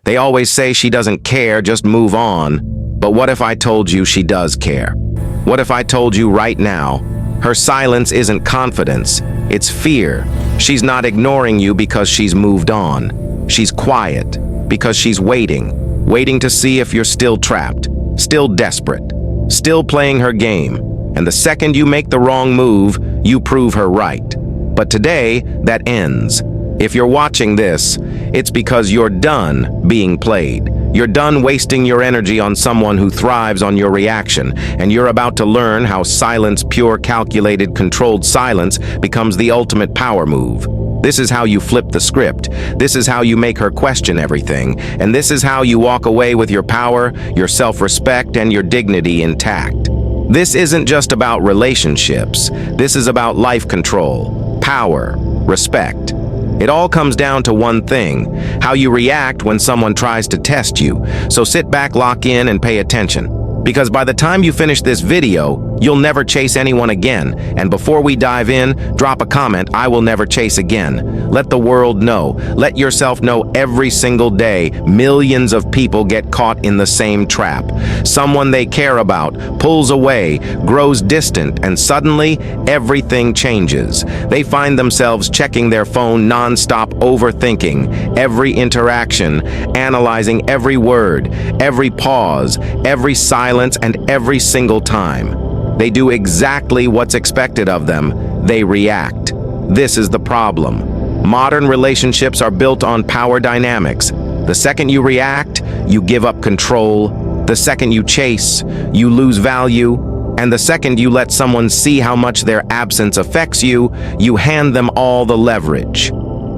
They always say she doesn't care, just move on. But what if I told you she does care? What if I told you right now, her silence isn't confidence, it's fear. She's not ignoring you because she's moved on. She's quiet because she's waiting to see if you're still trapped, still desperate, still playing her game. And the second you make the wrong move, you prove her right. But today, that ends. If you're watching this, it's because you're done being played. You're done wasting your energy on someone who thrives on your reaction, and you're about to learn how silence, pure, calculated, controlled silence, becomes the ultimate power move. This is how you flip the script. This is how you make her question everything. And this is how you walk away with your power, your self-respect, and your dignity intact. This isn't just about relationships. This is about life control, power, respect. It all comes down to one thing: how you react when someone tries to test you. So sit back, lock in, and pay attention. Because by the time you finish this video, you'll never chase anyone again. And before we dive in, drop a comment: I will never chase again. Let the world know. Let yourself know every single day millions of people get caught in the same trap. Someone they care about pulls away, grows distant, and suddenly everything changes. They find themselves checking their phone non-stop, overthinking every interaction, analyzing every word, every pause, every silence, and every single time. They do exactly what's expected of them. They react. This is the problem. Modern relationships are built on power dynamics. The second you react, you give up control. The second you chase, you lose value. And the second you let someone see how much their absence affects you, you hand them all the leverage.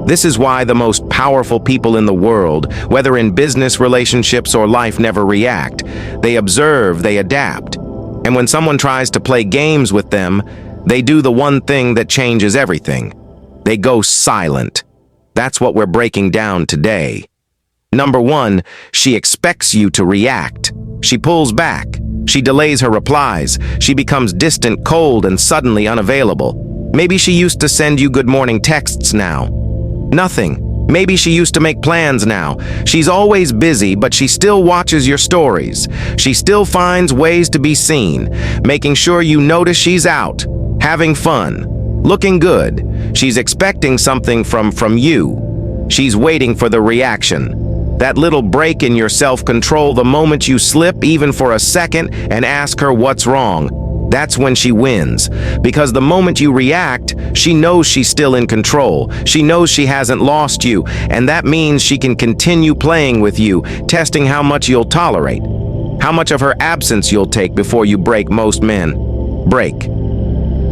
This is why the most powerful people in the world, whether in business, relationships, or life, never react. They observe, they adapt. And when someone tries to play games with them, they do the one thing that changes everything. They go silent. That's what we're breaking down today. Number one, she expects you to react. She pulls back. She delays her replies. She becomes distant, cold, and suddenly unavailable. Maybe she used to send you good morning texts now. Nothing. Maybe she used to make plans now. She's always busy, but she still watches your stories. She still finds ways to be seen, making sure you notice she's out, having fun, looking good. She's expecting something from you. She's waiting for the reaction. That little break in your self-control, the moment you slip, even for a second, and ask her what's wrong. That's when she wins. Because the moment you react, she knows she's still in control. She knows she hasn't lost you, and that means she can continue playing with you, testing how much you'll tolerate, how much of her absence you'll take before you break. Most men break.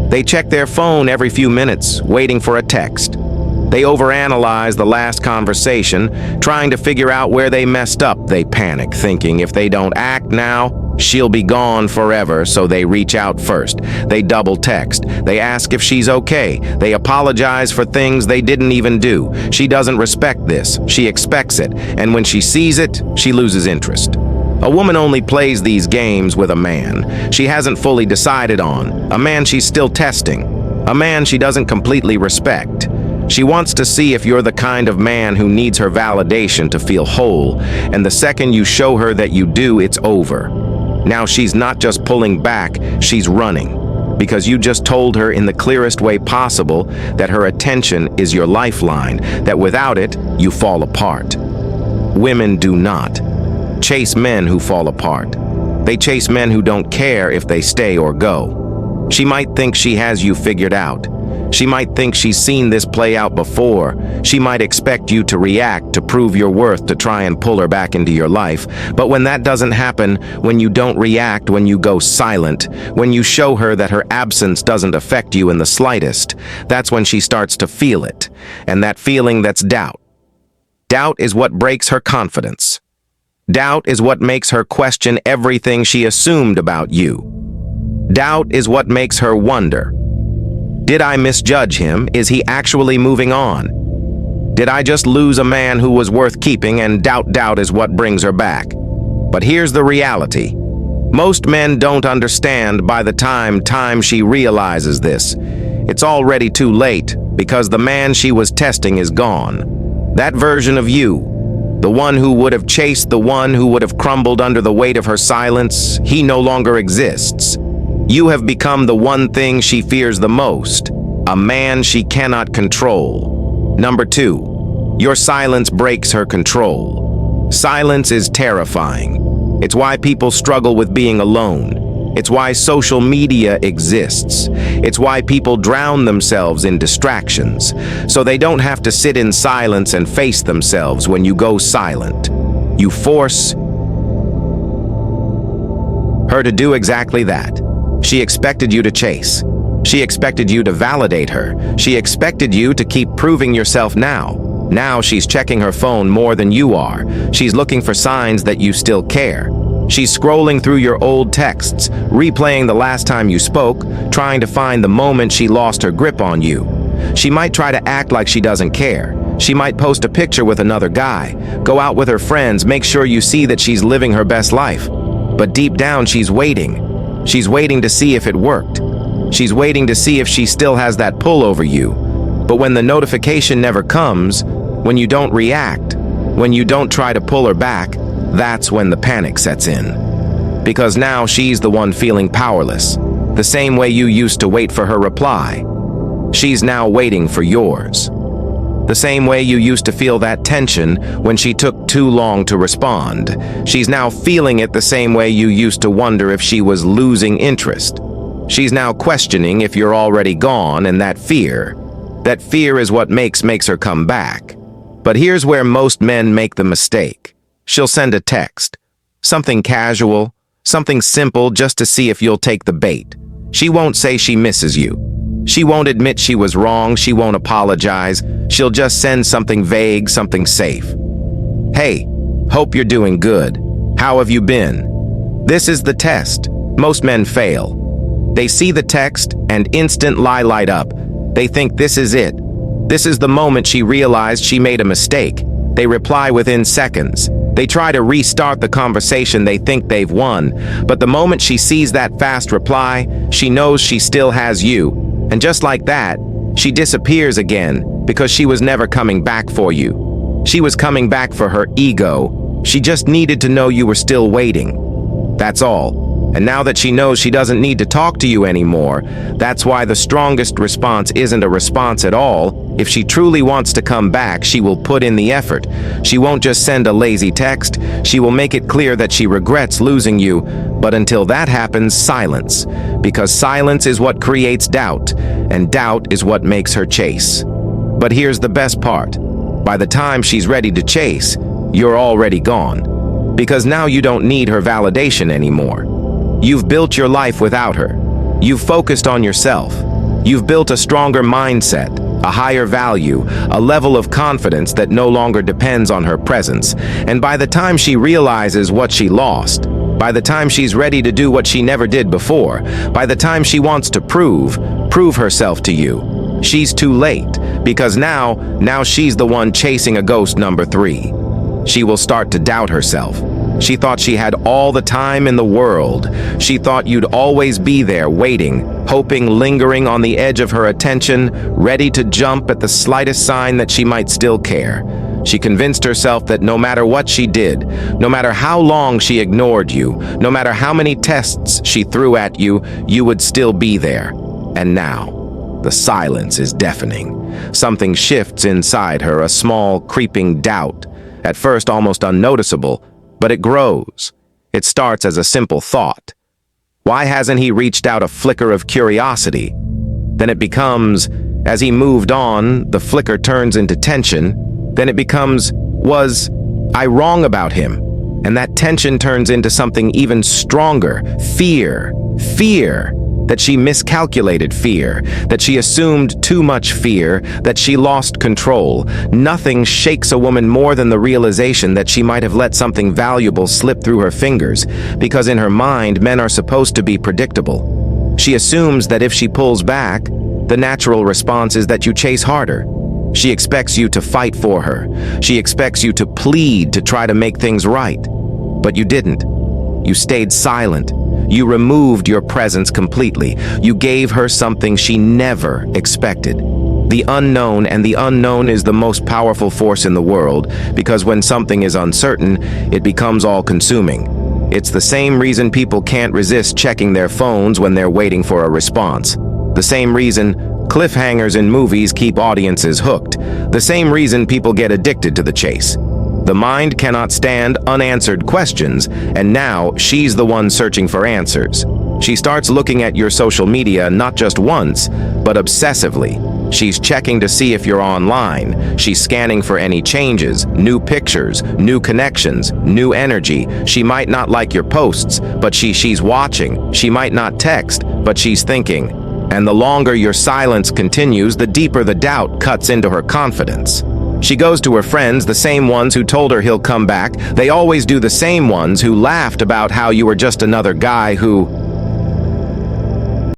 They check their phone every few minutes, waiting for a text. They overanalyze the last conversation, trying to figure out where they messed up. They panic, thinking if they don't act now, she'll be gone forever, so they reach out first. They double text. They ask if she's okay. They apologize for things they didn't even do. She doesn't respect this. She expects it. And when she sees it, she loses interest. A woman only plays these games with a man she hasn't fully decided on, a man she's still testing, a man she doesn't completely respect. She wants to see if you're the kind of man who needs her validation to feel whole, and the second you show her that you do, it's over. Now she's not just pulling back, she's running. Because you just told her in the clearest way possible that her attention is your lifeline, that without it, you fall apart. Women do not chase men who fall apart. They chase men who don't care if they stay or go. She might think she has you figured out. She might think she's seen this play out before. She might expect you to react, to prove your worth, to try and pull her back into your life. But when that doesn't happen, when you don't react, when you go silent, when you show her that her absence doesn't affect you in the slightest, that's when she starts to feel it. And that feeling, that's doubt. Doubt is what breaks her confidence. Doubt is what makes her question everything she assumed about you. Doubt is what makes her wonder. Did I misjudge him? Is he actually moving on? Did I just lose a man who was worth keeping? And doubt is what brings her back. But here's the reality. Most men don't understand by the time she realizes this. It's already too late, because the man she was testing is gone. That version of you, The one who would have chased the one who would have crumbled under the weight of her silence, he no longer exists. You have become the one thing she fears the most, a man she cannot control. Number 2, your silence breaks her control. Silence is terrifying. It's why people struggle with being alone. It's why social media exists. It's why people drown themselves in distractions, so they don't have to sit in silence and face themselves when you go silent. You force her to do exactly that. She expected you to chase. She expected you to validate her. She expected you to keep proving yourself now. Now she's checking her phone more than you are. She's looking for signs that you still care. She's scrolling through your old texts, replaying the last time you spoke, trying to find the moment she lost her grip on you. She might try to act like she doesn't care. She might post a picture with another guy, go out with her friends, make sure you see that she's living her best life. But deep down, she's waiting. She's waiting to see if it worked. She's waiting to see if she still has that pull over you. But when the notification never comes, when you don't react, when you don't try to pull her back, that's when the panic sets in. Because now she's the one feeling powerless, the same way you used to wait for her reply. She's now waiting for yours. The same way you used to feel that tension when she took too long to respond. She's now feeling it the same way you used to wonder if she was losing interest. She's now questioning if you're already gone, and that fear is what makes her come back. But here's where most men make the mistake. She'll send a text, something casual, something simple just to see if you'll take the bait. She won't say she misses you. She won't admit she was wrong, she won't apologize. She'll just send something vague, something safe. Hey, hope you're doing good. How have you been? This is the test. Most men fail. They see the text and instant lie light up. They think this is it. This is the moment she realized she made a mistake. They reply within seconds. They try to restart the conversation they think they've won, but the moment she sees that fast reply, she knows she still has you. And just like that, she disappears again because she was never coming back for you. She was coming back for her ego. She just needed to know you were still waiting. That's all. And now that she knows she doesn't need to talk to you anymore, that's why the strongest response isn't a response at all. If she truly wants to come back, she will put in the effort. She won't just send a lazy text. She will make it clear that she regrets losing you. But until that happens, silence. Because silence is what creates doubt, and doubt is what makes her chase. But here's the best part. By the time she's ready to chase, you're already gone. Because now you don't need her validation anymore. You've built your life without her. You've focused on yourself. You've built a stronger mindset, a higher value, a level of confidence that no longer depends on her presence. And by the time she realizes what she lost, by the time she's ready to do what she never did before, by the time she wants to prove herself to you, she's too late. Because now she's the one chasing a ghost number 3. She will start to doubt herself. She thought she had all the time in the world. She thought you'd always be there, waiting, hoping, lingering on the edge of her attention, ready to jump at the slightest sign that she might still care. She convinced herself that no matter what she did, no matter how long she ignored you, no matter how many tests she threw at you, you would still be there. And now, the silence is deafening. Something shifts inside her, a small, creeping doubt, at first almost unnoticeable, but it grows. It starts as a simple thought. Why hasn't he reached out? A flicker of curiosity? Then it becomes, as he moved on, the flicker turns into tension. Then it becomes, was I wrong about him? And that tension turns into something even stronger. Fear. Fear. That she miscalculated, fear, that she assumed too much, fear, that she lost control. Nothing shakes a woman more than the realization that she might have let something valuable slip through her fingers, because in her mind, men are supposed to be predictable. She assumes that if she pulls back, the natural response is that you chase harder. She expects you to fight for her. She expects you to plead to try to make things right. But you didn't. You stayed silent. You removed your presence completely. You gave her something she never expected. The unknown, and the unknown is the most powerful force in the world, because when something is uncertain, it becomes all-consuming. It's the same reason people can't resist checking their phones when they're waiting for a response. The same reason cliffhangers in movies keep audiences hooked. The same reason people get addicted to the chase. The mind cannot stand unanswered questions, and now she's the one searching for answers. She starts looking at your social media not just once, but obsessively. She's checking to see if you're online. She's scanning for any changes, new pictures, new connections, new energy. She might not like your posts, but she's watching. She might not text, but she's thinking. And the longer your silence continues, the deeper the doubt cuts into her confidence. She goes to her friends, the same ones who told her he'll come back. They always do, the same ones who laughed about how you were just another guy who